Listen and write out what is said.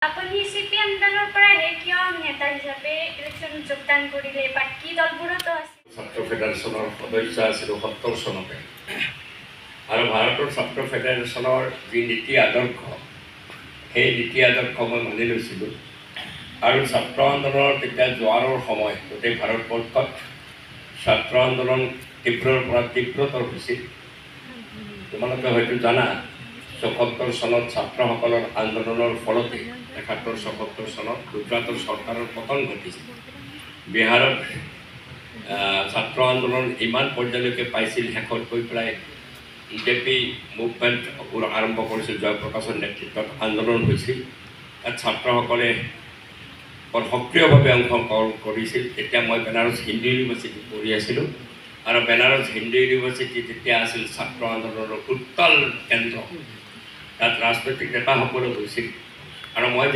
আপুনি CPM দলৰ পৰাহে কিয় নেতা হিচাপে ইলেকশ্যনত যোগদান কৰিলে? বাকী দলবোৰতো আছে। ছাত্ৰ ফেডাৰেশ্যনৰ সদস্য আছিলোঁ 70 চনতে আৰু ভাৰতৰ ছাত্ৰ ফেডাৰেশ্যনৰ যি নীতি আদৰ্শ সেই নীতি আদৰ্শ মই মানি লৈছিলোঁ আৰু ছাত্ৰ আন্দোলনৰ তেতিয়া জোৱাৰৰ সময় গোটেই ভাৰতবৰ্ষত ছাত্ৰ আন্দোলন তীব্ৰৰ পৰা তীব্ৰতৰ হৈছিল। তোমালোকে হয়তো জানা ৭৪ চনত ছাত্ৰসকলৰ আন্দোলনৰ ফলতে ৭১-৭৪ চনত গুজৰাটৰ চৰকাৰৰ পতন ঘটিছিল। বিহাৰত ছাত্ৰ আন্দোলন ইমান পৰ্যায়লৈকে পাইছিল, শেষত গৈ পেলাই BJP মুভমেণ্ট আৰম্ভ কৰিছিল। জয়প্ৰকাশৰ নেতৃত্বত আন্দোলন হৈছিল। তাত ছাত্ৰসকলে বৰ সক্ৰিয়ভাৱে অংশগ্ৰহণ কৰিছিল। তেতিয়া মই বেনাৰস হিন্দু ইউনিভাৰ্চিটিত পঢ়ি আছিলোঁ আৰু বেনাৰস হিন্দু ইউনিভাৰ্চিটি তেতিয়া আছিল ছাত্ৰ আন্দোলনৰ উত্তাল কেন্দ্ৰ। তাত ৰাজনৈতিক নেতাসকলে গৈছিল আৰু মই